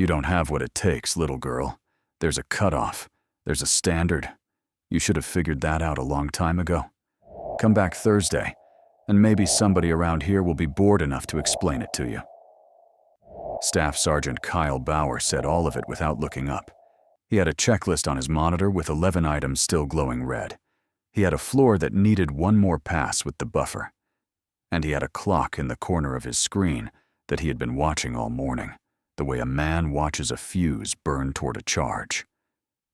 You don't have what it takes, little girl. There's a cutoff. There's a standard. You should have figured that out a long time ago. Come back Thursday, and maybe somebody around here will be bored enough to explain it to you." Staff Sergeant Kyle Bauer said all of it without looking up. He had a checklist on his monitor with 11 items still glowing red. He had a floor that needed one more pass with the buffer. And he had a clock in the corner of his screen that he had been watching all morning, the way a man watches a fuse burn toward a charge.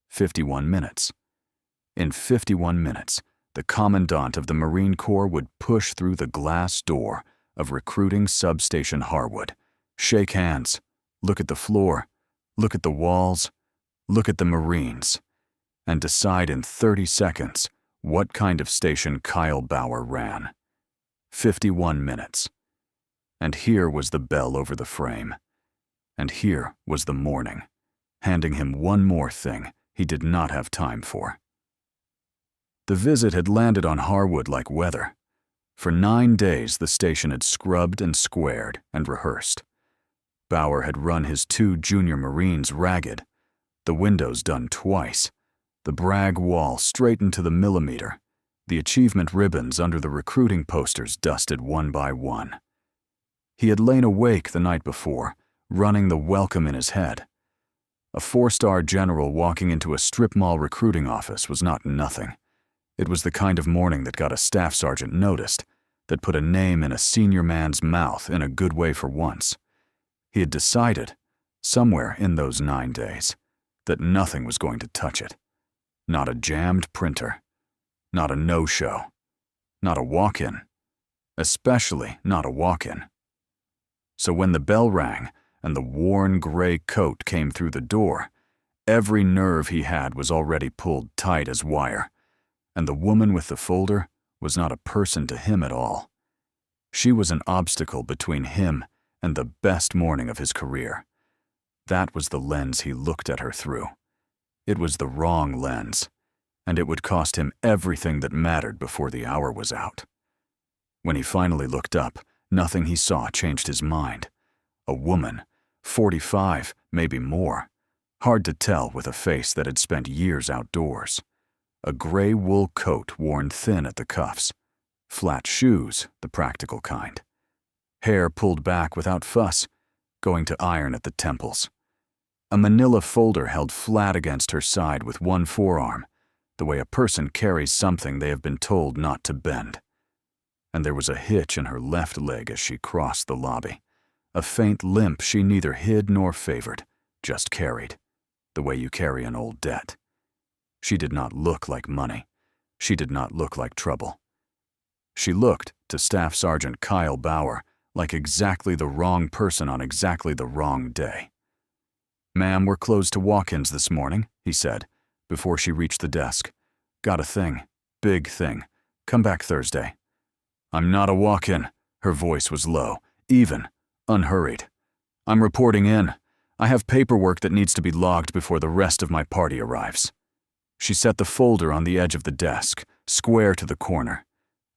51 minutes. In 51 minutes, the Commandant of the Marine Corps would push through the glass door of recruiting substation Harwood, shake hands, look at the floor, look at the walls, look at the Marines, and decide in 30 seconds what kind of station Kyle Bauer ran. 51 minutes. And here was the bell over the frame. And here was the morning, handing him one more thing he did not have time for. The visit had landed on Harwood like weather. For 9 days, the station had scrubbed and squared and rehearsed. Bauer had run his 2 junior Marines ragged, the windows done twice, the brag wall straightened to the millimeter, the achievement ribbons under the recruiting posters dusted one by one. He had lain awake the night before, running the welcome in his head. A 4-star general walking into a strip mall recruiting office was not nothing. It was the kind of morning that got a staff sergeant noticed, that put a name in a senior man's mouth in a good way for once. He had decided, somewhere in those 9 days, that nothing was going to touch it. Not a jammed printer. Not a no-show. Not a walk-in. Especially not a walk-in. So when the bell rang and the worn gray coat came through the door, every nerve he had was already pulled tight as wire, and the woman with the folder was not a person to him at all. She was an obstacle between him and the best morning of his career. That was the lens he looked at her through. It was the wrong lens, and it would cost him everything that mattered before the hour was out. When he finally looked up, nothing he saw changed his mind. A woman, 45, maybe more, hard to tell with a face that had spent years outdoors. A gray wool coat worn thin at the cuffs, flat shoes, the practical kind. Hair pulled back without fuss, going to iron at the temples. A manila folder held flat against her side with one forearm, the way a person carries something they have been told not to bend. And there was a hitch in her left leg as she crossed the lobby, a faint limp she neither hid nor favored, just carried, the way you carry an old debt. She did not look like money. She did not look like trouble. She looked, to Staff Sergeant Kyle Bauer, like exactly the wrong person on exactly the wrong day. "Ma'am, we're closed to walk-ins this morning," he said, before she reached the desk. "Got a thing. Big thing. Come back Thursday." "I'm not a walk-in." Her voice was low, even, unhurried. "I'm reporting in. I have paperwork that needs to be logged before the rest of my party arrives." She set the folder on the edge of the desk, square to the corner,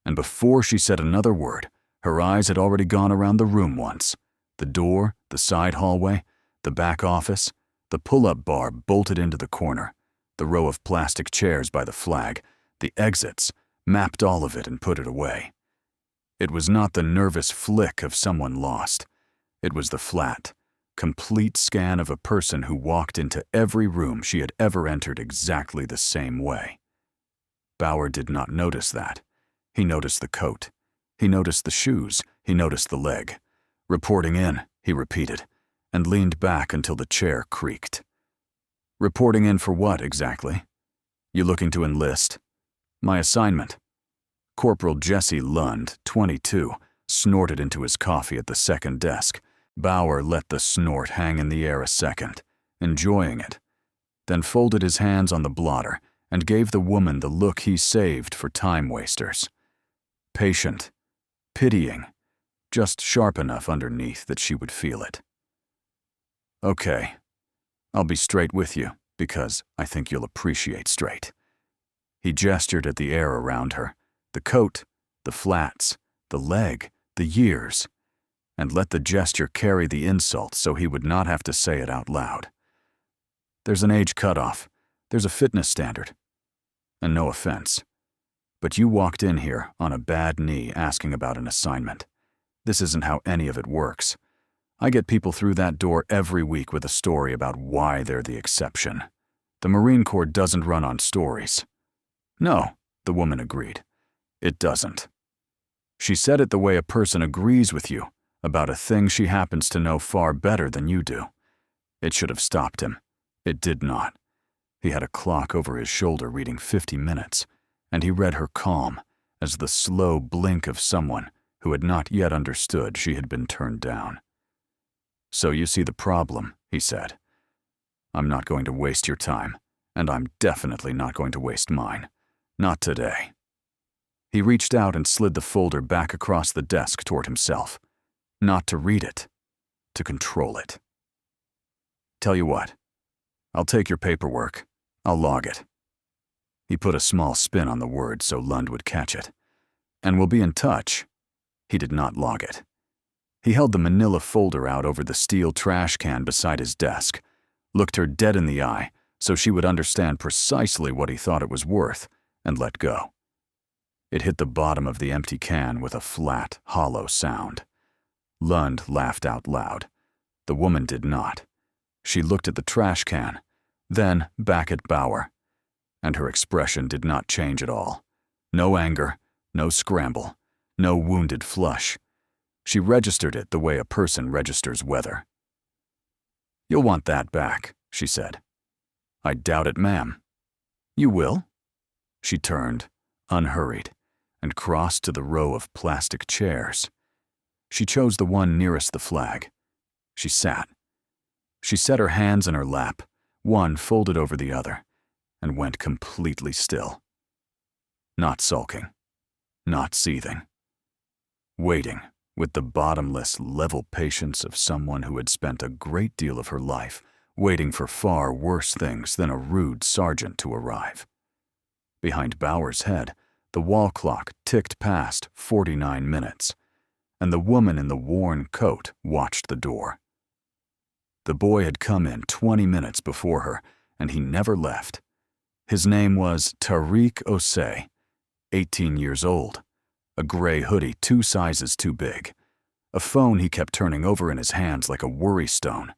and before she said another word, her eyes had already gone around the room once. The door, the side hallway, the back office, the pull-up bar bolted into the corner, the row of plastic chairs by the flag, the exits, mapped all of it and put it away. It was not the nervous flick of someone lost. It was the flat, complete scan of a person who walked into every room she had ever entered exactly the same way. Bauer did not notice that. He noticed the coat. He noticed the shoes. He noticed the leg. "Reporting in," he repeated, and leaned back until the chair creaked. "Reporting in for what, exactly? You looking to enlist?" "My assignment." Corporal Jesse Lund, 22, snorted into his coffee at the second desk. Bauer let the snort hang in the air a second, enjoying it, then folded his hands on the blotter and gave the woman the look he saved for time wasters. Patient, pitying, just sharp enough underneath that she would feel it. "Okay, I'll be straight with you, because I think you'll appreciate straight." He gestured at the air around her, the coat, the flats, the leg, the years, and let the gesture carry the insult so he would not have to say it out loud. There's an age cutoff. There's a fitness standard. And no offense, but you walked in here on a bad knee asking about an assignment. This isn't how any of it works. I get people through that door every week with a story about why they're the exception. The Marine Corps doesn't run on stories. No, the woman agreed. It doesn't. She said it the way a person agrees with you about a thing she happens to know far better than you do. It should have stopped him. It did not. He had a clock over his shoulder reading 50 minutes, and he read her calm as the slow blink of someone who had not yet understood she had been turned down. So you see the problem, he said. I'm not going to waste your time, and I'm definitely not going to waste mine. Not today. He reached out and slid the folder back across the desk toward himself. Not to read it, to control it. Tell you what, I'll take your paperwork. I'll log it. He put a small spin on the word so Lund would catch it. And we'll be in touch. He did not log it. He held the manila folder out over the steel trash can beside his desk, looked her dead in the eye so she would understand precisely what he thought it was worth, and let go. It hit the bottom of the empty can with a flat, hollow sound. Lund laughed out loud. The woman did not. She looked at the trash can, then back at Bauer, and her expression did not change at all. No anger, no scramble, no wounded flush. She registered it the way a person registers weather. "You'll want that back," she said. "I doubt it, ma'am." "You will?" She turned, unhurried, and crossed to the row of plastic chairs. She chose the one nearest the flag. She sat. She set her hands in her lap, one folded over the other, and went completely still. Not sulking, not seething. Waiting with the bottomless, level patience of someone who had spent a great deal of her life waiting for far worse things than a rude sergeant to arrive. Behind Bauer's head, the wall clock ticked past 49 minutes, and the woman in the worn coat watched the door. The boy had come in 20 minutes before her, and he never left. His name was Tariq Osei, 18 years old, a gray hoodie 2 sizes too big, a phone he kept turning over in his hands like a worry stone.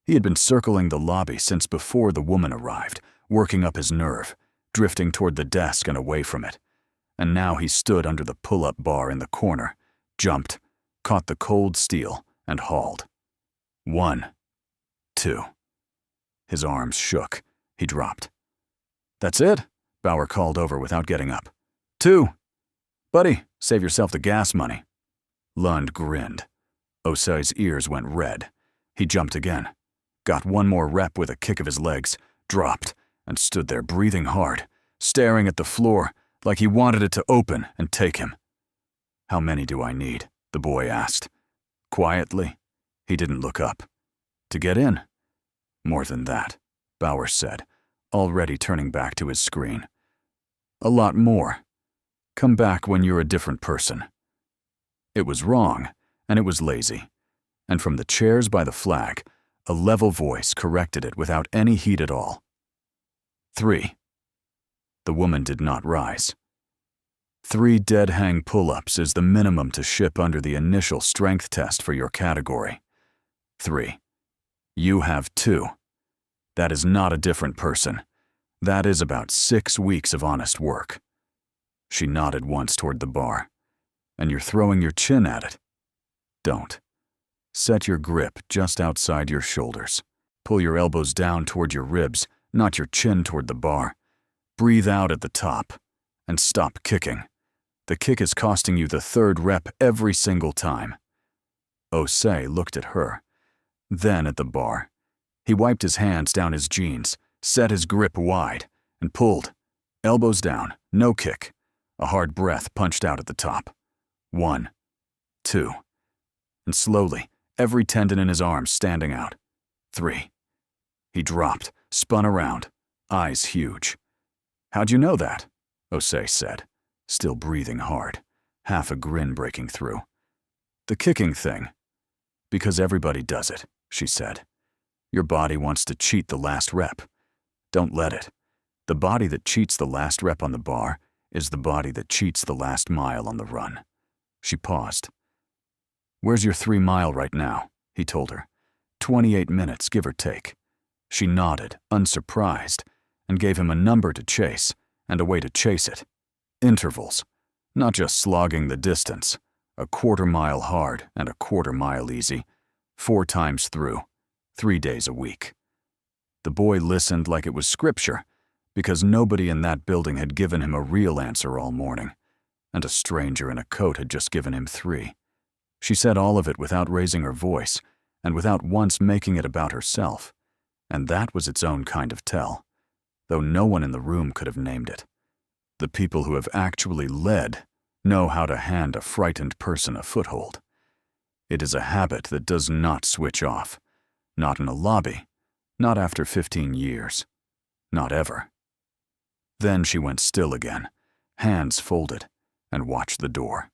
He had been circling the lobby since before the woman arrived, working up his nerve, drifting toward the desk and away from it. And now he stood under the pull-up bar in the corner, jumped, caught the cold steel, and hauled. 1, 2. His arms shook. He dropped. "That's it?" Bauer called over without getting up. 2. "Buddy, save yourself the gas money." Lund grinned. Osei's ears went red. He jumped again, got one more rep with a kick of his legs, dropped, and stood there breathing hard, staring at the floor like he wanted it to open and take him. "How many do I need?" the boy asked. Quietly, he didn't look up. "To get in?" "More than that," Bauer said, already turning back to his screen. "A lot more. Come back when you're a different person." It was wrong, and it was lazy, and from the chairs by the flag, a level voice corrected it without any heat at all. 3. The woman did not rise. 3 dead hang pull-ups is the minimum to ship under the initial strength test for your category. 3. You have 2. That is not a different person. That is about 6 weeks of honest work. She nodded once toward the bar. "And you're throwing your chin at it." "Don't. Set your grip just outside your shoulders. Pull your elbows down toward your ribs, not your chin toward the bar. Breathe out at the top, and stop kicking. The kick is costing you the 3rd rep every single time." Osei looked at her, then at the bar. He wiped his hands down his jeans, set his grip wide, and pulled. Elbows down, no kick. A hard breath punched out at the top. 1, 2. And slowly, every tendon in his arms standing out. 3. He dropped, spun around, eyes huge. "How'd you know that?" Osei said, still breathing hard, half a grin breaking through. "The kicking thing. Because everybody does it, she said. Your body wants to cheat the last rep. Don't let it. The body that cheats the last rep on the bar is the body that cheats the last mile on the run. She paused. Where's your 3 mile right now? He told her. 28 minutes, give or take. She nodded, unsurprised, and gave him a number to chase and a way to chase it. Intervals. Not just slogging the distance. A 1/4 mile hard and a 1/4 mile easy. 4 times through. 3 days a week. The boy listened like it was scripture, because nobody in that building had given him a real answer all morning, and a stranger in a coat had just given him 3. She said all of it without raising her voice, and without once making it about herself, and that was its own kind of tell, though no one in the room could have named it. The people who have actually led know how to hand a frightened person a foothold. It is a habit that does not switch off, not in a lobby, not after 15 years, not ever. Then she went still again, hands folded, and watched the door.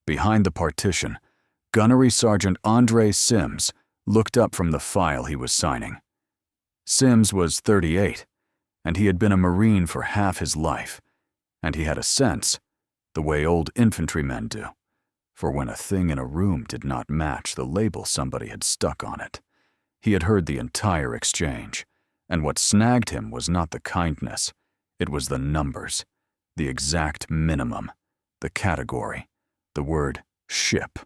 Behind the partition, Gunnery Sergeant Andre Sims looked up from the file he was signing. Sims was 38, and he had been a Marine for half his life, and he had a sense, the way old infantrymen do, for when a thing in a room did not match the label somebody had stuck on it. He had heard the entire exchange, and what snagged him was not the kindness, it was the numbers, the exact minimum, the category, the word ship.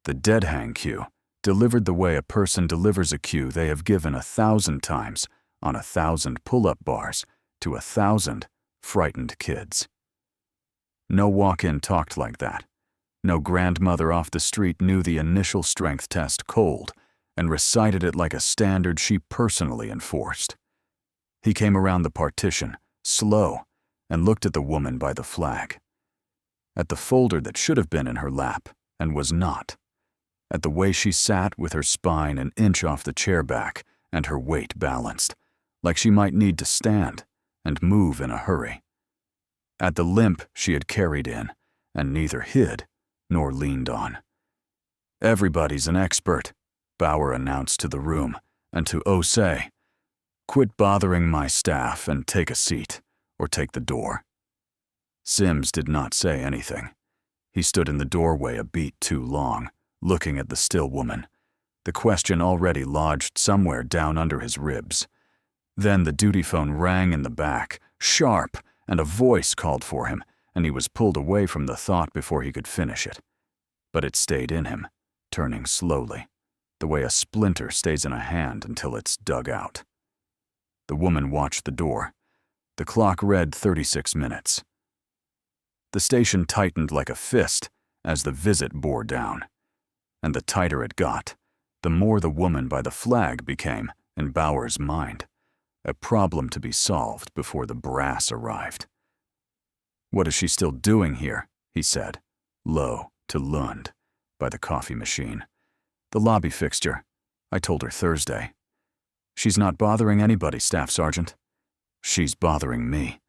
The dead hang cue, delivered the way a person delivers a cue they have given 1,000 times on 1,000 pull-up bars to 1,000 frightened kids. No walk-in talked like that. No grandmother off the street knew the initial strength test cold and recited it like a standard she personally enforced. He came around the partition, slow, and looked at the woman by the flag. At the folder that should have been in her lap and was not. At the way she sat with her spine an inch off the chair back and her weight balanced, like she might need to stand and move in a hurry. At the limp she had carried in and neither hid nor leaned on. Everybody's an expert, Bauer announced to the room, and to Osei, quit bothering my staff and take a seat, or take the door. Sims did not say anything. He stood in the doorway a beat too long, looking at the still woman, the question already lodged somewhere down under his ribs. Then the duty phone rang in the back, sharp, and a voice called for him, and he was pulled away from the thought before he could finish it. But it stayed in him, turning slowly, the way a splinter stays in a hand until it's dug out. The woman watched the door. The clock read 36 minutes. The station tightened like a fist as the visit bore down. And the tighter it got, the more the woman by the flag became, in Bauer's mind, a problem to be solved before the brass arrived. What is she still doing here? He said, low to Lund, by the coffee machine. The lobby fixture. I told her Thursday. She's not bothering anybody, Staff Sergeant. She's bothering me.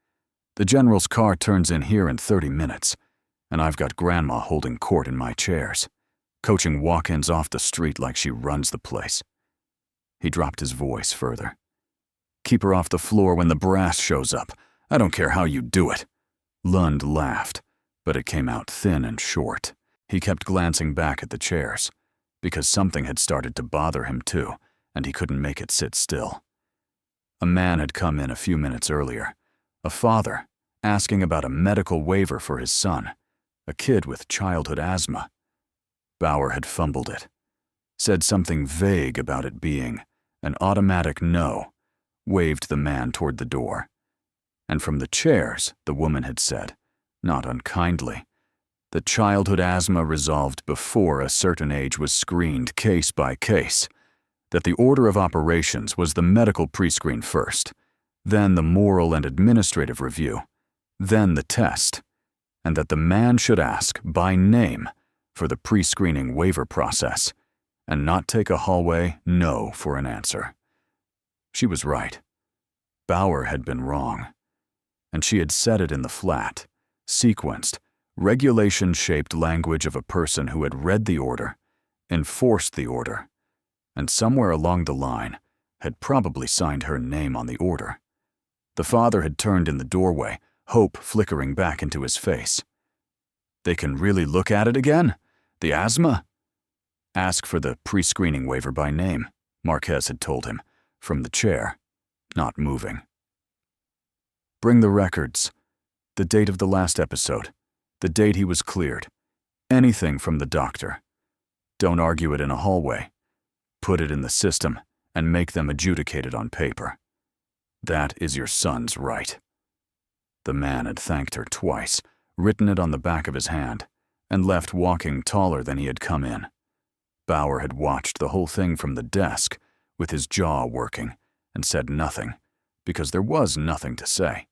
The general's car turns in here in 30 minutes, and I've got Grandma holding court in my chairs, coaching walk-ins off the street like she runs the place. He dropped his voice further. Keep her off the floor when the brass shows up. I don't care how you do it. Lund laughed, but it came out thin and short. He kept glancing back at the chairs, because something had started to bother him too, and he couldn't make it sit still. A man had come in a few minutes earlier, a father, asking about a medical waiver for his son, a kid with childhood asthma. Bauer had fumbled it, said something vague about it being an automatic no, waved the man toward the door. And from the chairs, the woman had said, not unkindly, that childhood asthma resolved before a certain age was screened case by case, that the order of operations was the medical pre-screen first, then the moral and administrative review, then the test, and that the man should ask by name for the pre-screening waiver process, and not take a hallway no for an answer. She was right. Bauer had been wrong. And she had said it in the flat, sequenced, regulation-shaped language of a person who had read the order, enforced the order, and somewhere along the line had probably signed her name on the order. The father had turned in the doorway, hope flickering back into his face. They can really look at it again? The asthma? Ask for the pre-screening waiver by name, Marquez had told him, from the chair, not moving. Bring the records. The date of the last episode. The date he was cleared. Anything from the doctor. Don't argue it in a hallway. Put it in the system and make them adjudicate it on paper. That is your son's right. The man had thanked her twice, written it on the back of his hand, and left walking taller than he had come in. Bauer had watched the whole thing from the desk, with his jaw working, and said nothing, because there was nothing to say.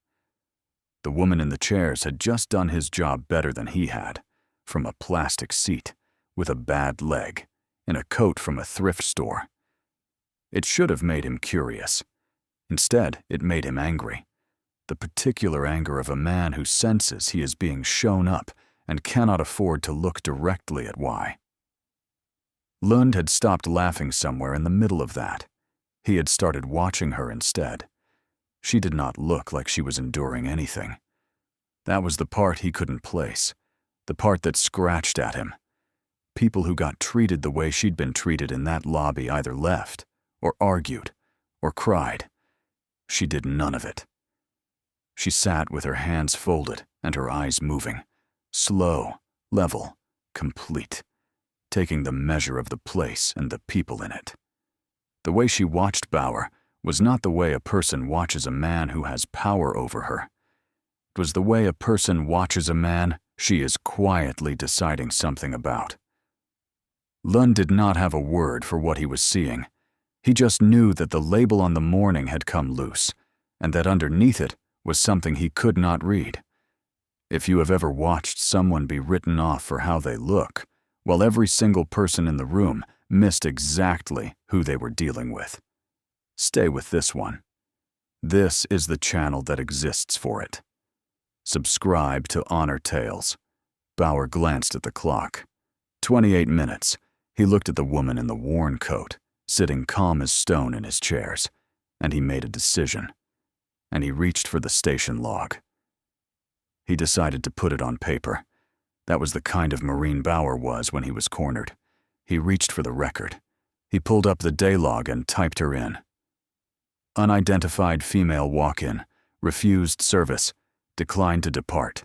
The woman in the chairs had just done his job better than he had, from a plastic seat, with a bad leg, in a coat from a thrift store. It should have made him curious. Instead, it made him angry. The particular anger of a man who senses he is being shown up and cannot afford to look directly at why. Lund had stopped laughing somewhere in the middle of that. He had started watching her instead. She did not look like she was enduring anything. That was the part he couldn't place, the part that scratched at him. People who got treated the way she'd been treated in that lobby either left, or argued, or cried. She did none of it. She sat with her hands folded and her eyes moving, slow, level, complete, taking the measure of the place and the people in it. The way she watched Bauer was not the way a person watches a man who has power over her. It was the way a person watches a man she is quietly deciding something about. Lund did not have a word for what he was seeing. He just knew that the label on the morning had come loose, and that underneath it was something he could not read. If you have ever watched someone be written off for how they look, while every single person in the room missed exactly who they were dealing with, stay with this one. This is the channel that exists for it. Subscribe to Honor Tales. Bauer glanced at the clock. 28 minutes. He looked at the woman in the worn coat, sitting calm as stone in his chairs, and he made a decision. And he reached for the station log. He decided to put it on paper. That was the kind of Marine Bauer was when he was cornered. He reached for the record. He pulled up the day log and typed her in. Unidentified female walk-in, refused service, declined to depart,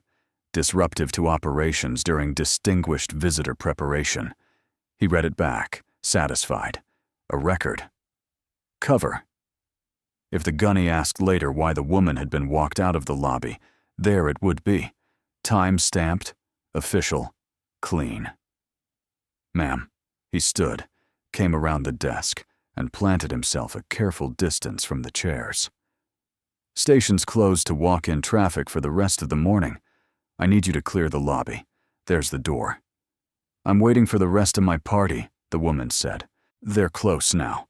disruptive to operations during distinguished visitor preparation. He read it back, satisfied. A record. Cover. If the gunny asked later why the woman had been walked out of the lobby, there it would be. Time-stamped, official, clean. Ma'am. He stood, came around the desk, and planted himself a careful distance from the chairs. Station's closed to walk-in traffic for the rest of the morning. I need you to clear the lobby. There's the door. I'm waiting for the rest of my party, the woman said. They're close now.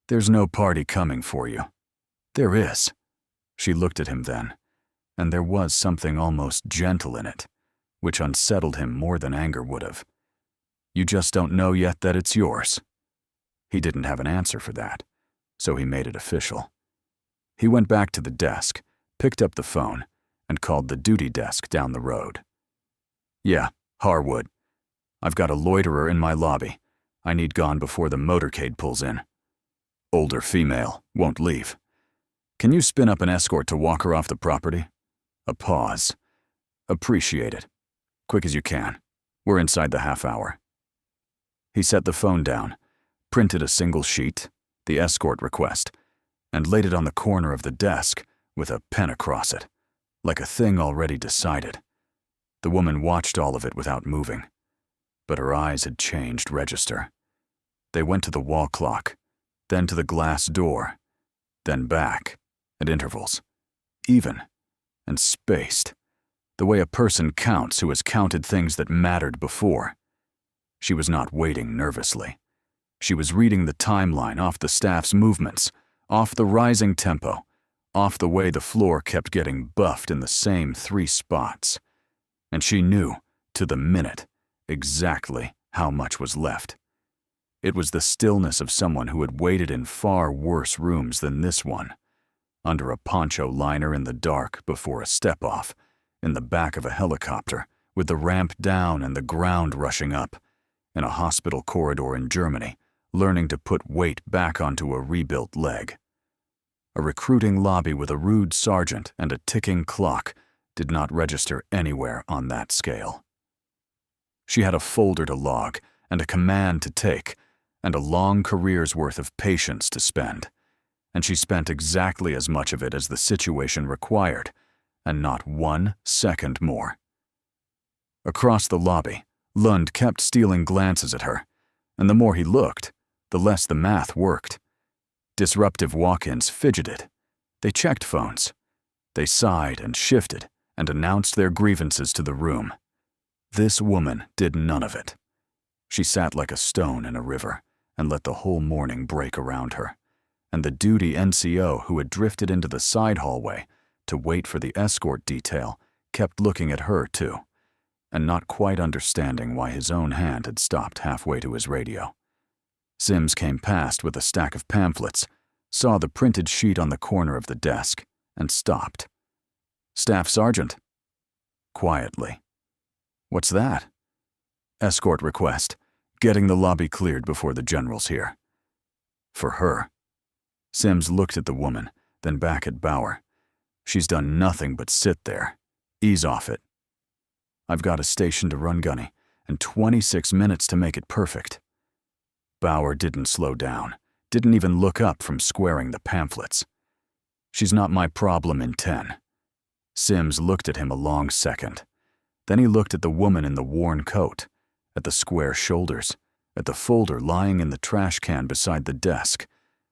There's no party coming for you. There is. She looked at him then, and there was something almost gentle in it, which unsettled him more than anger would have. You just don't know yet that it's yours. He didn't have an answer for that, so he made it official. He went back to the desk, picked up the phone, and called the duty desk down the road. Yeah, Harwood. I've got a loiterer in my lobby. I need gone before the motorcade pulls in. Older female, won't leave. Can you spin up an escort to walk her off the property? A pause. Appreciate it. Quick as you can. We're inside the half hour. He set the phone down, printed a single sheet, the escort request, and laid it on the corner of the desk with a pen across it, like a thing already decided. The woman watched all of it without moving, but her eyes had changed register. They went to the wall clock, then to the glass door, then back, at intervals, even, and spaced, the way a person counts who has counted things that mattered before. She was not waiting nervously. She was reading the timeline off the staff's movements, off the rising tempo, off the way the floor kept getting buffed in the same 3 spots. And she knew, to the minute, exactly how much was left. It was the stillness of someone who had waited in far worse rooms than this one, under a poncho liner in the dark before a step-off, in the back of a helicopter, with the ramp down and the ground rushing up, in a hospital corridor in Germany, learning to put weight back onto a rebuilt leg. A recruiting lobby with a rude sergeant and a ticking clock did not register anywhere on that scale. She had a folder to log and a command to take, and a long career's worth of patience to spend, and she spent exactly as much of it as the situation required, and not 1 second more. Across the lobby, Lund kept stealing glances at her, and the more he looked, the less the math worked. Disruptive walk-ins fidgeted. They checked phones. They sighed and shifted and announced their grievances to the room. This woman did none of it. She sat like a stone in a river and let the whole morning break around her, and the duty NCO who had drifted into the side hallway to wait for the escort detail kept looking at her too, and not quite understanding why his own hand had stopped halfway to his radio. Sims came past with a stack of pamphlets, saw the printed sheet on the corner of the desk, and stopped. "Staff Sergeant." Quietly. "What's that?" "Escort request. Getting the lobby cleared before the general's here." "For her." Sims looked at the woman, then back at Bauer. "She's done nothing but sit there. Ease off it." "I've got a station to run, Gunny, and 26 minutes to make it perfect." Bauer didn't slow down, didn't even look up from squaring the pamphlets. "She's not my problem in 10. Sims looked at him a long second. Then he looked at the woman in the worn coat, at the square shoulders, at the folder lying in the trash can beside the desk,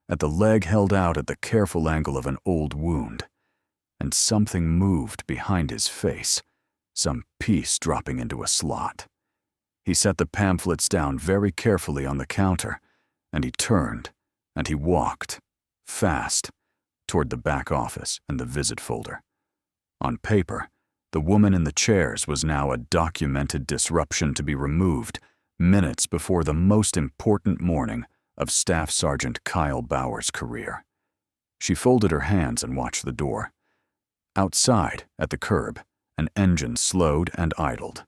at the leg held out at the careful angle of an old wound. And something moved behind his face, some piece dropping into a slot. He set the pamphlets down very carefully on the counter, and he turned, and he walked, fast, toward the back office and the visit folder. On paper, the woman in the chairs was now a documented disruption to be removed minutes before the most important morning of Staff Sergeant Kyle Bauer's career. She folded her hands and watched the door. Outside, at the curb, an engine slowed and idled.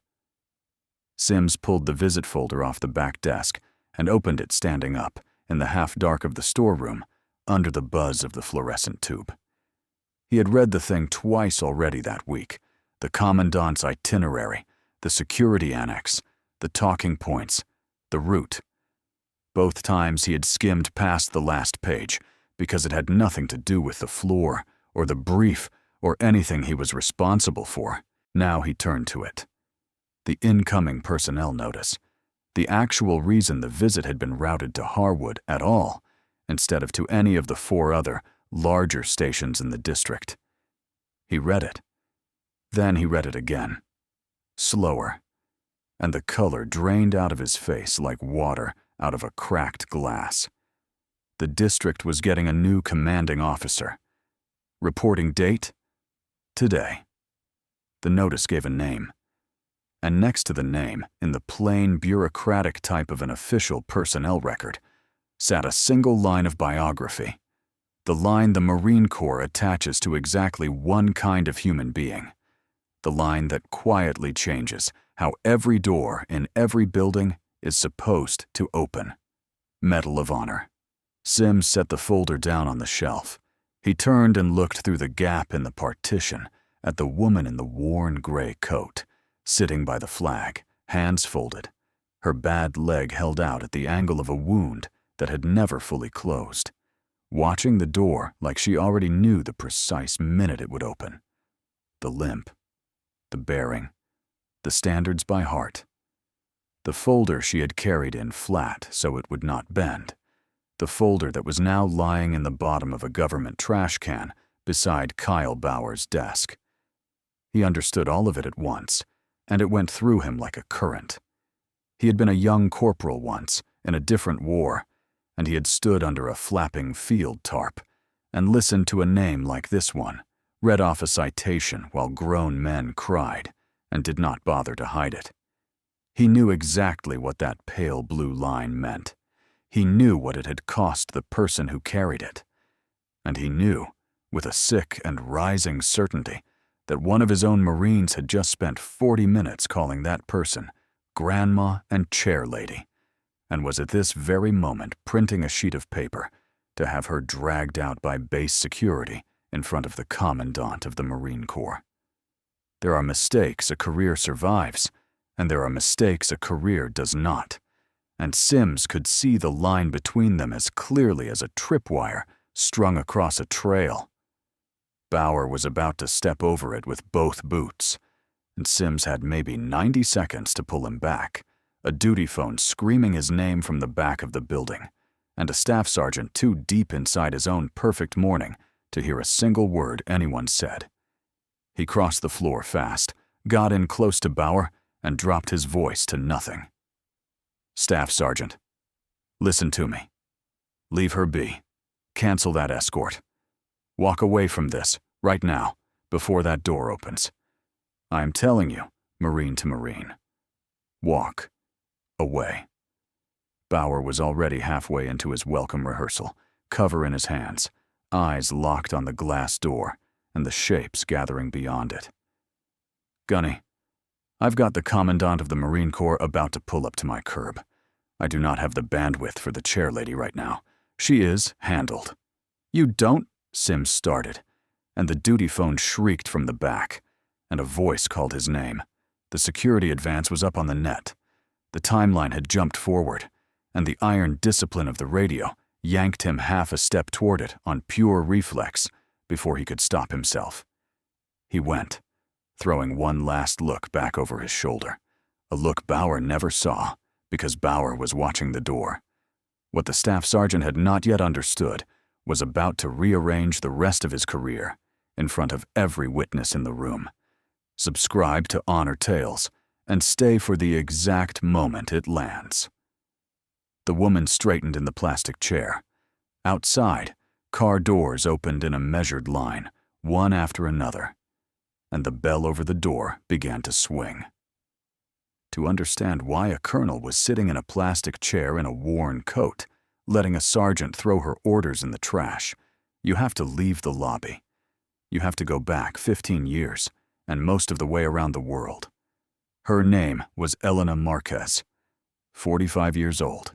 Sims pulled the visit folder off the back desk and opened it standing up, in the half-dark of the storeroom, under the buzz of the fluorescent tube. He had read the thing twice already that week, the Commandant's itinerary, the security annex, the talking points, the route. Both times he had skimmed past the last page because it had nothing to do with the floor or the brief or anything he was responsible for. Now he turned to it. The incoming personnel notice, the actual reason the visit had been routed to Harwood at all, instead of to any of the 4 other, larger stations in the district. He read it. Then he read it again, slower, and the color drained out of his face like water out of a cracked glass. The district was getting a new commanding officer. Reporting date? Today. The notice gave a name. And next to the name, in the plain bureaucratic type of an official personnel record, sat a single line of biography, the line the Marine Corps attaches to exactly one kind of human being, the line that quietly changes how every door in every building is supposed to open. Medal of Honor. Sims set the folder down on the shelf. He turned and looked through the gap in the partition at the woman in the worn gray coat, sitting by the flag, hands folded, her bad leg held out at the angle of a wound that had never fully closed, watching the door like she already knew the precise minute it would open. The limp, the bearing, the standards by heart. The folder she had carried in flat so it would not bend. The folder that was now lying in the bottom of a government trash can beside Kyle Bauer's desk. He understood all of it at once, and it went through him like a current. He had been a young corporal once, in a different war, and he had stood under a flapping field tarp and listened to a name like this one, read off a citation while grown men cried, and did not bother to hide it. He knew exactly what that pale blue line meant. He knew what it had cost the person who carried it. And he knew, with a sick and rising certainty, that one of his own Marines had just spent 40 minutes calling that person Grandma and Chair Lady, and was at this very moment printing a sheet of paper to have her dragged out by base security in front of the Commandant of the Marine Corps. There are mistakes a career survives, and there are mistakes a career does not, and Sims could see the line between them as clearly as a tripwire strung across a trail. Bauer was about to step over it with both boots, and Sims had maybe 90 seconds to pull him back, a duty phone screaming his name from the back of the building, and a staff sergeant too deep inside his own perfect morning to hear a single word anyone said. He crossed the floor fast, got in close to Bauer, and dropped his voice to nothing. "Staff Sergeant, listen to me. Leave her be. Cancel that escort. Walk away from this, right now, before that door opens. I am telling you, Marine to Marine. Walk away." Bauer was already halfway into his welcome rehearsal, cover in his hands, eyes locked on the glass door and the shapes gathering beyond it. "Gunny, I've got the Commandant of the Marine Corps about to pull up to my curb. I do not have the bandwidth for the chair lady right now. She is handled." "You don't?" Sims started, and the duty phone shrieked from the back, and a voice called his name. The security advance was up on the net. The timeline had jumped forward, and the iron discipline of the radio yanked him half a step toward it on pure reflex before he could stop himself. He went, throwing one last look back over his shoulder, a look Bauer never saw because Bauer was watching the door. What the staff sergeant had not yet understood was about to rearrange the rest of his career in front of every witness in the room. Subscribe to Honor Tales and stay for the exact moment it lands. The woman straightened in the plastic chair. Outside, car doors opened in a measured line, one after another, and the bell over the door began to swing. To understand why a colonel was sitting in a plastic chair in a worn coat, letting a sergeant throw her orders in the trash, you have to leave the lobby. You have to go back 15 years, and most of the way around the world. Her name was Elena Marquez, 45 years old.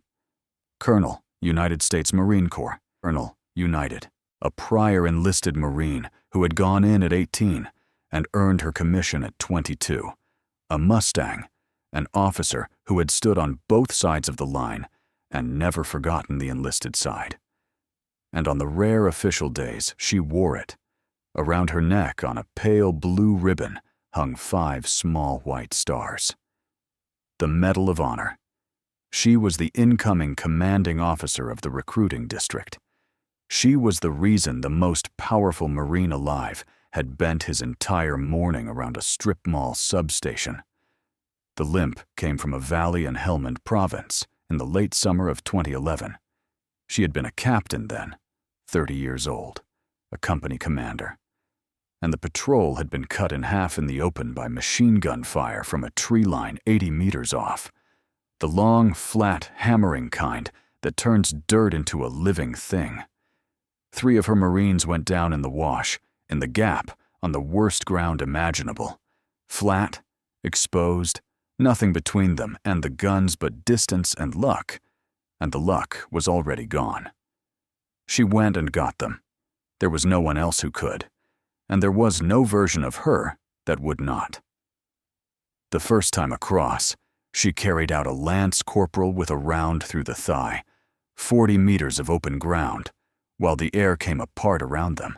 Colonel, United States Marine Corps, Colonel, United, a prior enlisted Marine who had gone in at 18 and earned her commission at 22, a Mustang, an officer who had stood on both sides of the line and never forgotten the enlisted side. And on the rare official days, she wore it. Around her neck on a pale blue ribbon hung 5 small white stars. The Medal of Honor. She was the incoming commanding officer of the recruiting district. She was the reason the most powerful Marine alive had bent his entire morning around a strip mall substation. The limp came from a valley in Helmand province in the late summer of 2011. She had been a captain then, 30 years old, a company commander. And the patrol had been cut in half in the open by machine gun fire from a tree line 80 meters off. The long, flat, hammering kind that turns dirt into a living thing. 3 of her Marines went down in the wash, in the gap, on the worst ground imaginable. Flat, exposed, nothing between them and the guns but distance and luck, and the luck was already gone. She went and got them. There was no one else who could, and there was no version of her that would not. The first time across, she carried out a lance corporal with a round through the thigh, 40 meters of open ground, while the air came apart around them.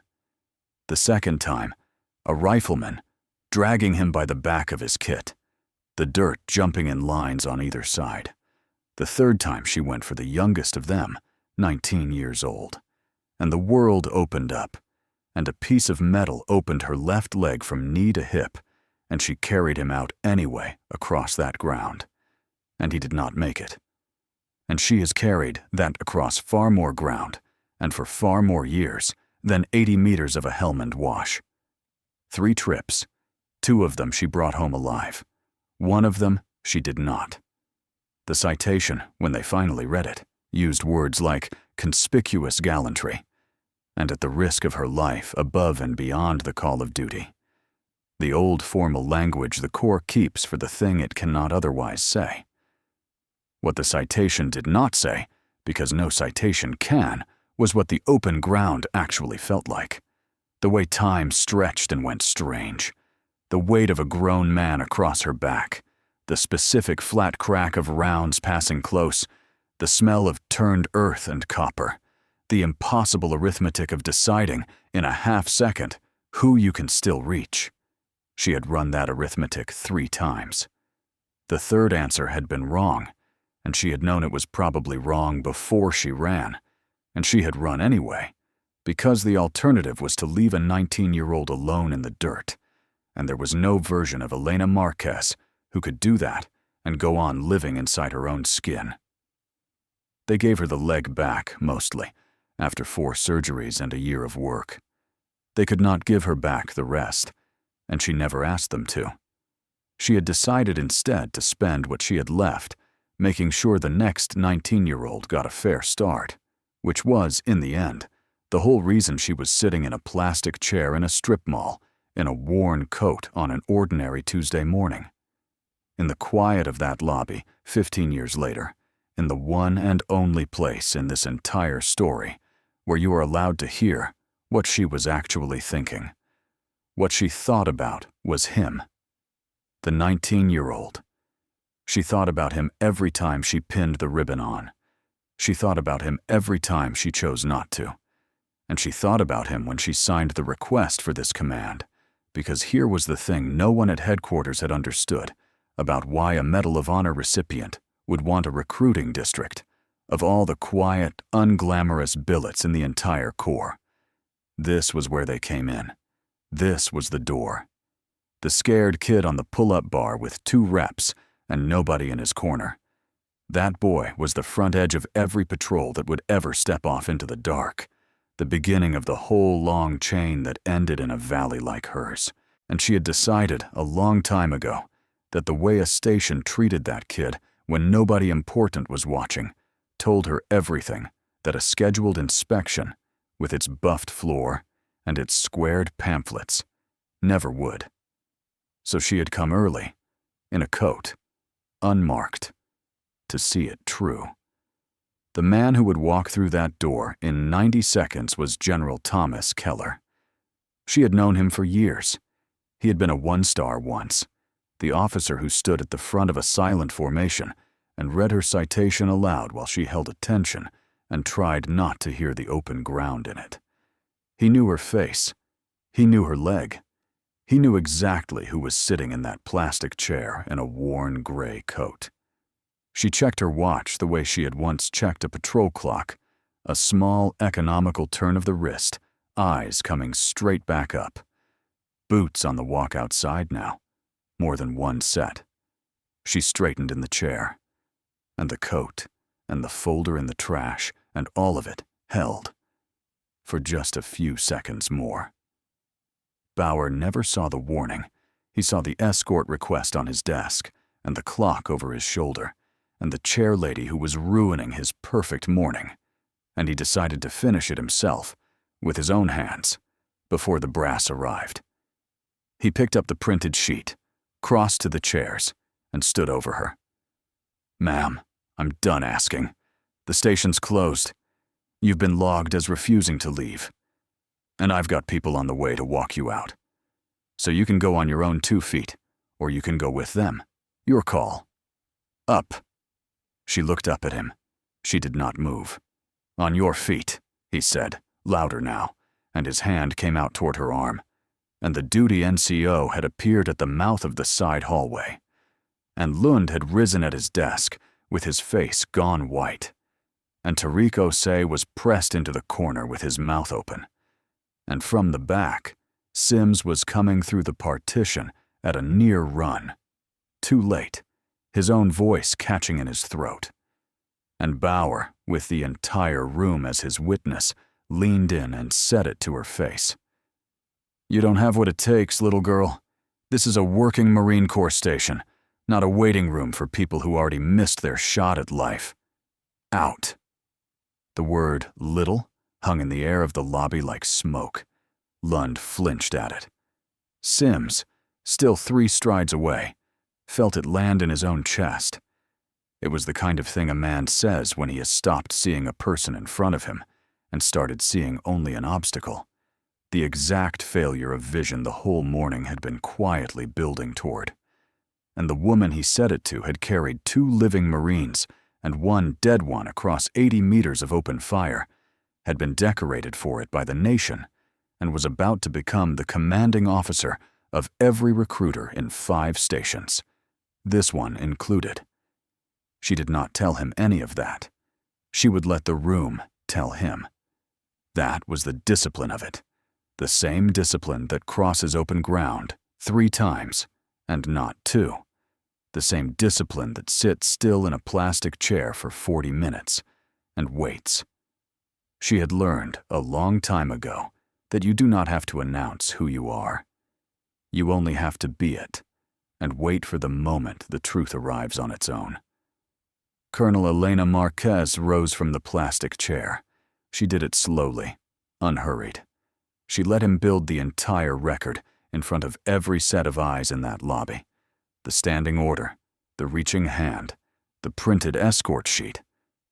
The second time, a rifleman, dragging him by the back of his kit, the dirt jumping in lines on either side. The third time she went for the youngest of them, 19 years old, and the world opened up, and a piece of metal opened her left leg from knee to hip, and she carried him out anyway across that ground. And he did not make it. And she has carried that across far more ground, and for far more years, than 80 meters of a Helmand wash. 3 trips. 2 of them she brought home alive. 1 of them she did not. The citation, when they finally read it, used words like conspicuous gallantry, and at the risk of her life above and beyond the call of duty. The old formal language the Corps keeps for the thing it cannot otherwise say. What the citation did not say, because no citation can, was what the open ground actually felt like. The way time stretched and went strange. The weight of a grown man across her back. The specific flat crack of rounds passing close. The smell of turned earth and copper. The impossible arithmetic of deciding, in a half-second, who you can still reach. She had run that arithmetic 3 times. The third answer had been wrong, and she had known it was probably wrong before she ran, and she had run anyway, because the alternative was to leave a 19-year-old alone in the dirt, and there was no version of Elena Marquez who could do that and go on living inside her own skin. They gave her the leg back, mostly, after 4 surgeries and a year of work. They could not give her back the rest, and she never asked them to. She had decided instead to spend what she had left making sure the next 19-year-old got a fair start, which was, in the end, the whole reason she was sitting in a plastic chair in a strip mall, in a worn coat on an ordinary Tuesday morning. In the quiet of that lobby, 15 years later, in the one and only place in this entire story where you are allowed to hear what she was actually thinking. What she thought about was him, the 19-year-old. She thought about him every time she pinned the ribbon on. She thought about him every time she chose not to. And she thought about him when she signed the request for this command, because here was the thing no one at headquarters had understood about why a Medal of Honor recipient would want a recruiting district of all the quiet, unglamorous billets in the entire Corps. This was where they came in. This was the door. The scared kid on the pull-up bar with 2 reps and nobody in his corner. That boy was the front edge of every patrol that would ever step off into the dark, the beginning of the whole long chain that ended in a valley like hers. And she had decided a long time ago that the way a station treated that kid when nobody important was watching told her everything that a scheduled inspection, with its buffed floor and its squared pamphlets, never would. So she had come early, in a coat, unmarked, to see it true. The man who would walk through that door in 90 seconds was General Thomas Keller. She had known him for years. He had been a 1-star once, the officer who stood at the front of a silent formation and read her citation aloud while she held attention and tried not to hear the open ground in it. He knew her face. He knew her leg. He knew exactly who was sitting in that plastic chair in a worn gray coat. She checked her watch the way she had once checked a patrol clock, a small, economical turn of the wrist, eyes coming straight back up. Boots on the walk outside now, more than one set. She straightened in the chair, and the coat, and the folder in the trash, and all of it held for just a few seconds more. Bauer never saw the warning. He saw the escort request on his desk, and the clock over his shoulder, and the chair lady who was ruining his perfect morning, and he decided to finish it himself, with his own hands, before the brass arrived. He picked up the printed sheet, crossed to the chairs, and stood over her. "Ma'am, I'm done asking. The station's closed. You've been logged as refusing to leave. And I've got people on the way to walk you out. So you can go on your own 2 feet, or you can go with them. Your call. Up." She looked up at him. She did not move. "On your feet," he said, louder now, and his hand came out toward her arm. And the duty NCO had appeared at the mouth of the side hallway. And Lund had risen at his desk, with his face gone white. And Tariq Osei was pressed into the corner with his mouth open. And from the back, Sims was coming through the partition at a near run. Too late, his own voice catching in his throat. And Bauer, with the entire room as his witness, leaned in and said it to her face. "You don't have what it takes, little girl. This is a working Marine Corps station, not a waiting room for people who already missed their shot at life. Out." The word little hung in the air of the lobby like smoke. Lund flinched at it. Sims, still 3 strides away, felt it land in his own chest. It was the kind of thing a man says when he has stopped seeing a person in front of him and started seeing only an obstacle. The exact failure of vision the whole morning had been quietly building toward. And the woman he said it to had carried 2 living Marines and 1 dead one across 80 meters of open fire, had been decorated for it by the nation, and was about to become the commanding officer of every recruiter in 5 stations, this one included. She did not tell him any of that. She would let the room tell him. That was the discipline of it, the same discipline that crosses open ground 3 times, and not 2. The same discipline that sits still in a plastic chair for 40 minutes and waits. She had learned a long time ago that you do not have to announce who you are. You only have to be it, and wait for the moment the truth arrives on its own. Colonel Elena Marquez rose from the plastic chair. She did it slowly, unhurried. She let him build the entire record in front of every set of eyes in that lobby. The standing order, the reaching hand, the printed escort sheet,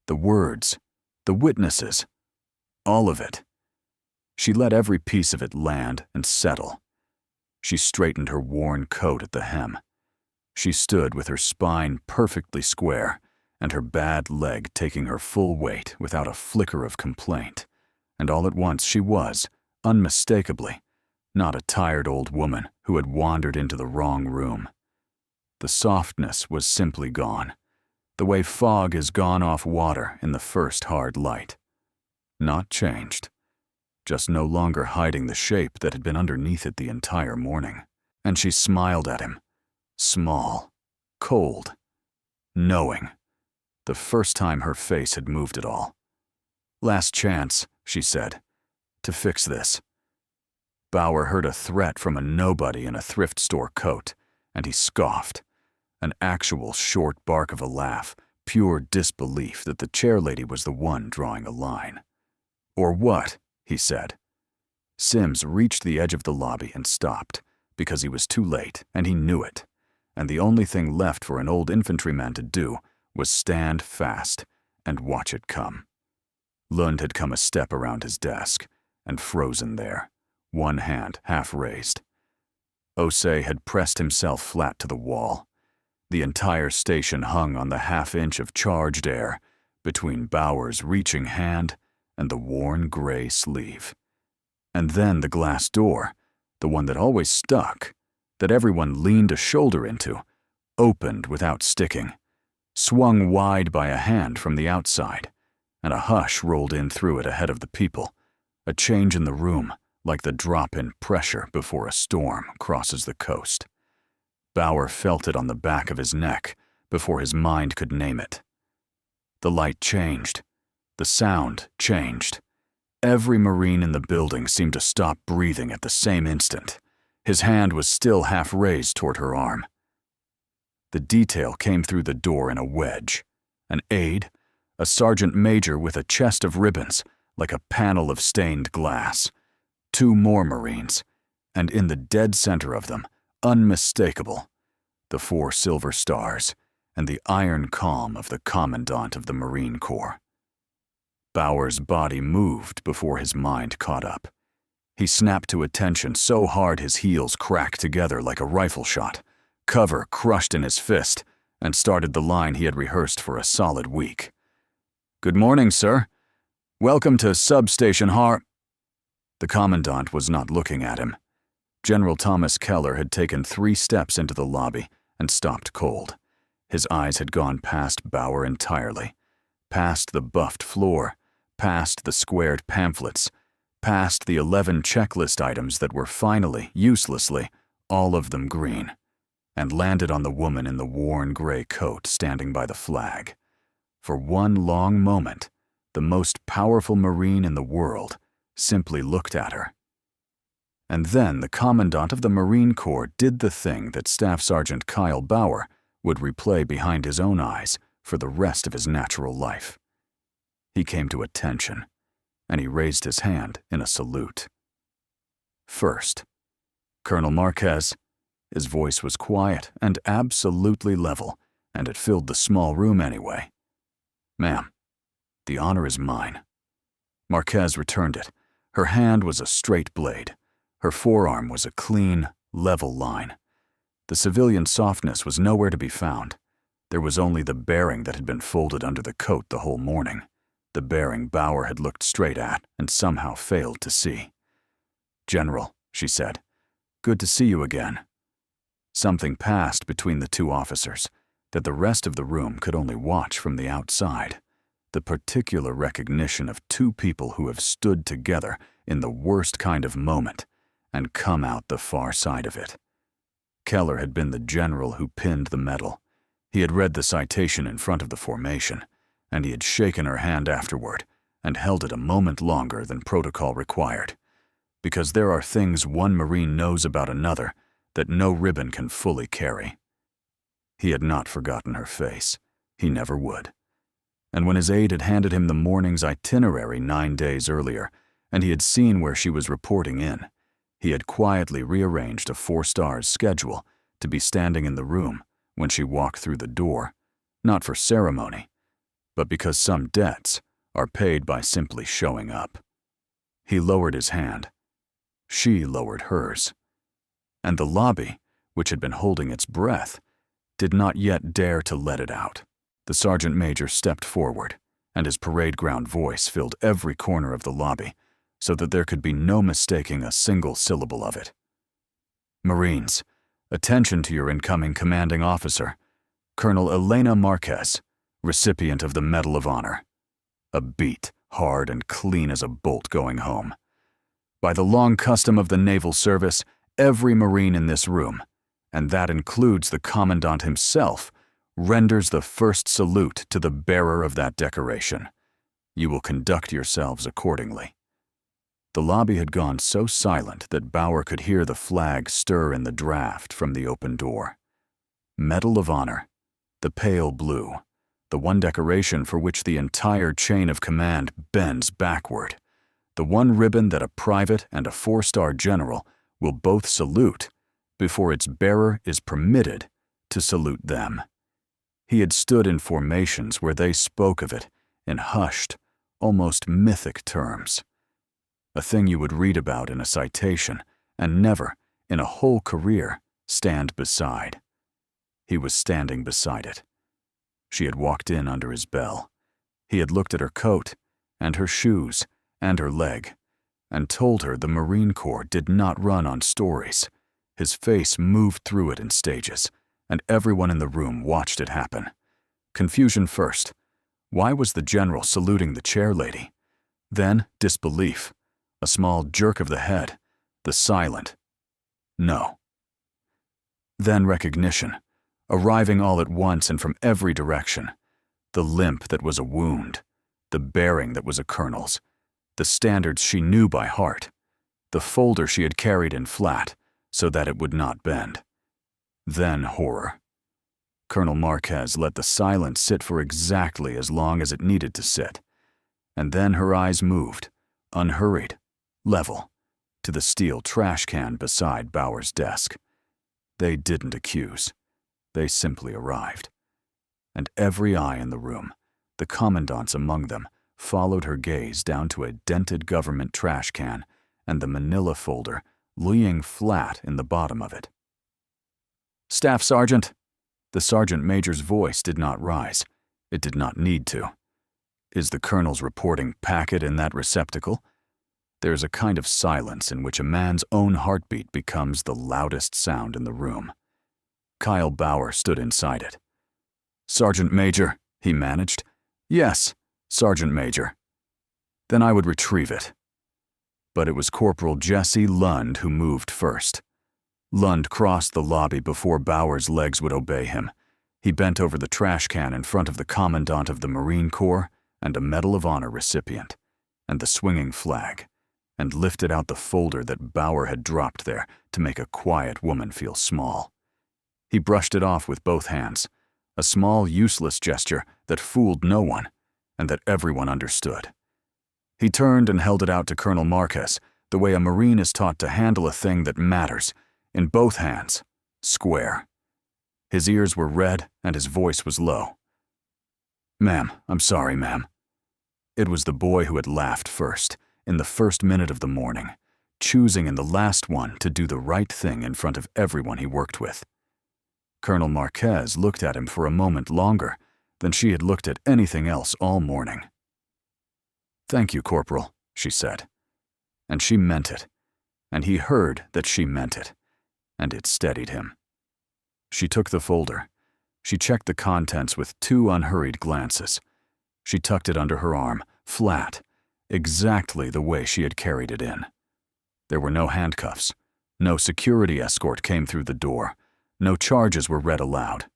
the words, the witnesses, all of it. She let every piece of it land and settle. She straightened her worn coat at the hem. She stood with her spine perfectly square and her bad leg taking her full weight without a flicker of complaint, and all at once she was, unmistakably, not a tired old woman who had wandered into the wrong room. The softness was simply gone, the way fog is gone off water in the first hard light. Not changed, just no longer hiding the shape that had been underneath it the entire morning. And she smiled at him, small, cold, knowing, the first time her face had moved at all. "Last chance," she said, "to fix this." Bauer heard a threat from a nobody in a thrift store coat, and he scoffed. An actual short bark of a laugh, pure disbelief that the chairlady was the one drawing a line. "Or what?" he said. Sims reached the edge of the lobby and stopped, because he was too late, and he knew it. And the only thing left for an old infantryman to do was stand fast and watch it come. Lund had come a step around his desk and frozen there, one hand half raised. Osei had pressed himself flat to the wall. The entire station hung on the half-inch of charged air between Bauer's reaching hand and the worn gray sleeve. And then the glass door, the one that always stuck, that everyone leaned a shoulder into, opened without sticking, swung wide by a hand from the outside, and a hush rolled in through it ahead of the people, a change in the room like the drop in pressure before a storm crosses the coast. Bauer felt it on the back of his neck before his mind could name it. The light changed. The sound changed. Every Marine in the building seemed to stop breathing at the same instant. His hand was still half raised toward her arm. The detail came through the door in a wedge. An aide, a sergeant major with a chest of ribbons, like a panel of stained glass. 2 more Marines, and in the dead center of them, unmistakable, the 4 silver stars and the iron calm of the Commandant of the Marine Corps. Bauer's body moved before his mind caught up. He snapped to attention so hard his heels cracked together like a rifle shot, cover crushed in his fist, and started the line he had rehearsed for a solid week. "Good morning, sir. Welcome to Substation Har—" The Commandant was not looking at him. General Thomas Keller had taken 3 steps into the lobby and stopped cold. His eyes had gone past Bauer entirely, past the buffed floor, past the squared pamphlets, past the 11 checklist items that were finally, uselessly, all of them green, and landed on the woman in the worn gray coat standing by the flag. For one long moment, the most powerful Marine in the world simply looked at her. And then the Commandant of the Marine Corps did the thing that Staff Sergeant Kyle Bauer would replay behind his own eyes for the rest of his natural life. He came to attention, and he raised his hand in a salute. First, Colonel Marquez. His voice was quiet and absolutely level, and it filled the small room anyway. Ma'am, the honor is mine. Marquez returned it. Her hand was a straight blade. Her forearm was a clean, level line. The civilian softness was nowhere to be found. There was only the bearing that had been folded under the coat the whole morning, the bearing Bauer had looked straight at and somehow failed to see. General, she said, good to see you again. Something passed between the two officers that the rest of the room could only watch from the outside. The particular recognition of two people who have stood together in the worst kind of moment and come out the far side of it. Keller had been the general who pinned the medal. He had read the citation in front of the formation, and he had shaken her hand afterward and held it a moment longer than protocol required, because there are things one Marine knows about another that no ribbon can fully carry. He had not forgotten her face. He never would. And when his aide had handed him the morning's itinerary 9 days earlier, and he had seen where she was reporting in, he had quietly rearranged a 4-stars schedule to be standing in the room when she walked through the door, not for ceremony, but because some debts are paid by simply showing up. He lowered his hand. She lowered hers. And the lobby, which had been holding its breath, did not yet dare to let it out. The sergeant major stepped forward, and his parade ground voice filled every corner of the lobby so that there could be no mistaking a single syllable of it. Marines, attention to your incoming commanding officer, Colonel Elena Marquez, recipient of the Medal of Honor. A beat, hard and clean as a bolt going home. By the long custom of the naval service, every Marine in this room, and that includes the Commandant himself, renders the first salute to the bearer of that decoration. You will conduct yourselves accordingly. The lobby had gone so silent that Bauer could hear the flag stir in the draft from the open door. Medal of Honor, the pale blue, the one decoration for which the entire chain of command bends backward, the one ribbon that a private and a 4-star general will both salute before its bearer is permitted to salute them. He had stood in formations where they spoke of it in hushed, almost mythic terms. A thing you would read about in a citation and never, in a whole career, stand beside. He was standing beside it. She had walked in under his bell. He had looked at her coat and her shoes and her leg and told her the Marine Corps did not run on stories. His face moved through it in stages, and everyone in the room watched it happen. Confusion first. Why was the general saluting the chair lady? Then disbelief. A small jerk of the head, the silent no. Then recognition, arriving all at once and from every direction. The limp that was a wound, the bearing that was a colonel's, the standards she knew by heart, the folder she had carried in flat so that it would not bend. Then horror. Colonel Marquez let the silence sit for exactly as long as it needed to sit, and then her eyes moved, unhurried, level, to the steel trash can beside Bauer's desk. They didn't accuse. They simply arrived. And every eye in the room, the commandants among them, followed her gaze down to a dented government trash can and the manila folder laying flat in the bottom of it. Staff Sergeant. The sergeant major's voice did not rise. It did not need to. Is the colonel's reporting packet in that receptacle? There is a kind of silence in which a man's own heartbeat becomes the loudest sound in the room. Kyle Bauer stood inside it. Sergeant Major, he managed. Yes, Sergeant Major. Then I would retrieve it. But it was Corporal Jesse Lund who moved first. Lund crossed the lobby before Bauer's legs would obey him. He bent over the trash can in front of the Commandant of the Marine Corps and a Medal of Honor recipient, and the swinging flag, and lifted out the folder that Bauer had dropped there to make a quiet woman feel small. He brushed it off with both hands, a small, useless gesture that fooled no one, and that everyone understood. He turned and held it out to Colonel Marquez, the way a Marine is taught to handle a thing that matters, in both hands, square. His ears were red and his voice was low. "Ma'am, I'm sorry, ma'am." It was the boy who had laughed first, in the first minute of the morning, choosing in the last one to do the right thing in front of everyone he worked with. Colonel Marquez looked at him for a moment longer than she had looked at anything else all morning. "Thank you, Corporal," she said. And she meant it, and he heard that she meant it, and it steadied him. She took the folder. She checked the contents with 2 unhurried glances. She tucked it under her arm, flat, exactly the way she had carried it in. There were no handcuffs. No security escort came through the door. No charges were read aloud.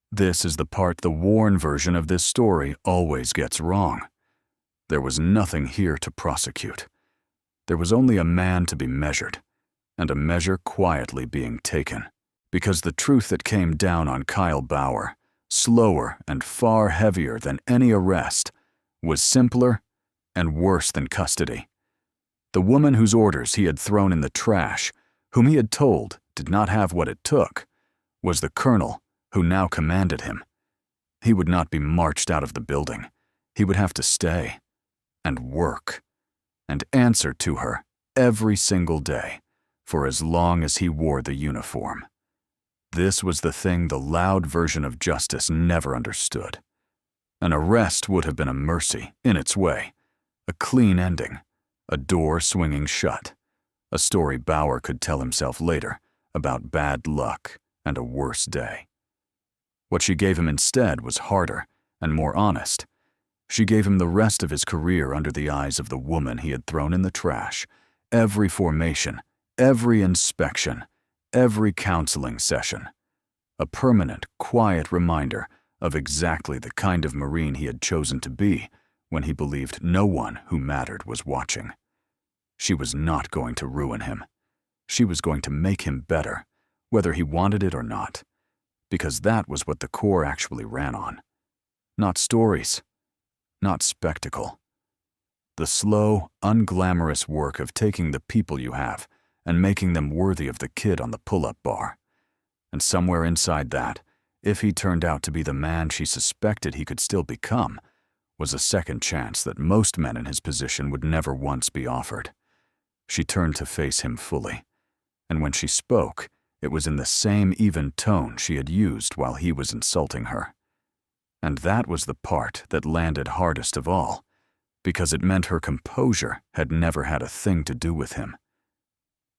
This is the part the Warren version of this story always gets wrong. There was nothing here to prosecute. There was only a man to be measured, and a measure quietly being taken. Because the truth that came down on Kyle Bauer, slower and far heavier than any arrest, was simpler and worse than custody. The woman whose orders he had thrown in the trash, whom he had told did not have what it took, was the colonel who now commanded him. He would not be marched out of the building. He would have to stay and work and answer to her every single day for as long as he wore the uniform. This was the thing the loud version of justice never understood. An arrest would have been a mercy in its way, a clean ending, a door swinging shut, a story Bauer could tell himself later about bad luck and a worse day. What she gave him instead was harder and more honest. She gave him the rest of his career under the eyes of the woman he had thrown in the trash, every formation, every inspection, every counseling session. A permanent, quiet reminder of exactly the kind of Marine he had chosen to be when he believed no one who mattered was watching. She was not going to ruin him. She was going to make him better, whether he wanted it or not, because that was what the Corps actually ran on. Not stories, not spectacle. The slow, unglamorous work of taking the people you have and making them worthy of the kid on the pull-up bar. And somewhere inside that, if he turned out to be the man she suspected he could still become, was a second chance that most men in his position would never once be offered. She turned to face him fully, and when she spoke, it was in the same even tone she had used while he was insulting her. And that was the part that landed hardest of all, because it meant her composure had never had a thing to do with him.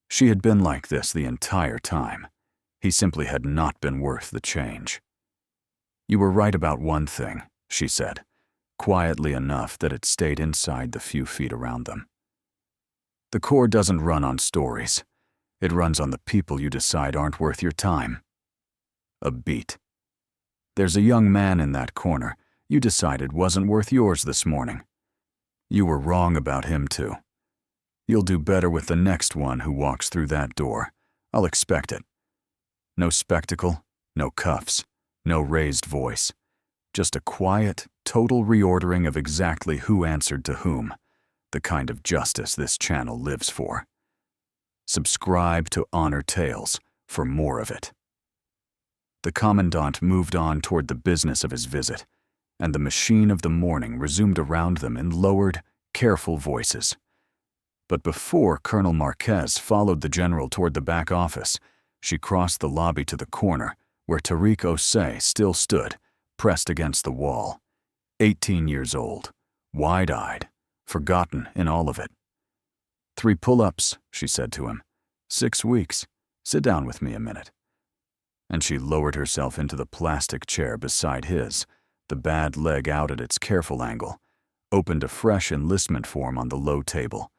She had been like this the entire time. He simply had not been worth the change. "You were right about one thing," she said, quietly enough that it stayed inside the few feet around them. "The Corps doesn't run on stories. It runs on the people you decide aren't worth your time." A beat. "There's a young man in that corner you decided wasn't worth yours this morning. You were wrong about him too. You'll do better with the next one who walks through that door. I'll expect it. No spectacle, no cuffs, no raised voice. Just a quiet, total reordering of exactly who answered to whom, the kind of justice this channel lives for. Subscribe to Honor Tales for more of it." The Commandant moved on toward the business of his visit, and the machine of the morning resumed around them in lowered, careful voices. But before Colonel Marquez followed the general toward the back office, she crossed the lobby to the corner where Tariq Osei still stood, pressed against the wall, 18 years old, wide-eyed, forgotten in all of it. "3 pull-ups," she said to him. 6 weeks. Sit down with me a minute." And she lowered herself into the plastic chair beside his, the bad leg out at its careful angle, opened a fresh enlistment form on the low table,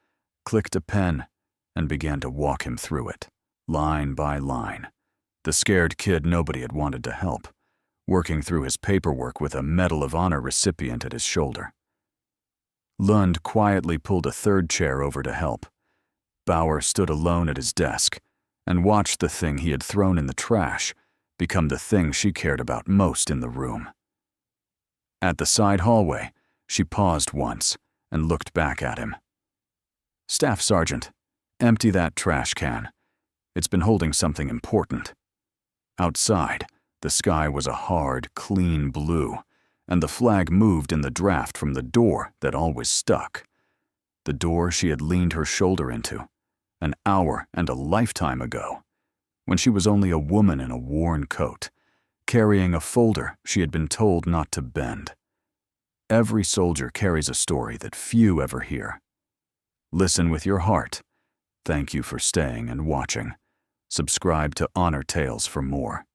clicked a pen, and began to walk him through it, line by line. The scared kid nobody had wanted to help, working through his paperwork with a Medal of Honor recipient at his shoulder. Lund quietly pulled a third chair over to help. Bauer stood alone at his desk and watched the thing he had thrown in the trash become the thing she cared about most in the room. At the side hallway, She paused once and looked back at him. "Staff Sergeant, empty that trash can. It's been holding something important." Outside, the sky was a hard, clean blue, and the flag moved in the draft from the door that always stuck. The door she had leaned her shoulder into, an hour and a lifetime ago, when she was only a woman in a worn coat, carrying a folder she had been told not to bend. Every soldier carries a story that few ever hear. Listen with your heart. Thank you for staying and watching. Subscribe to Honor Tales for more.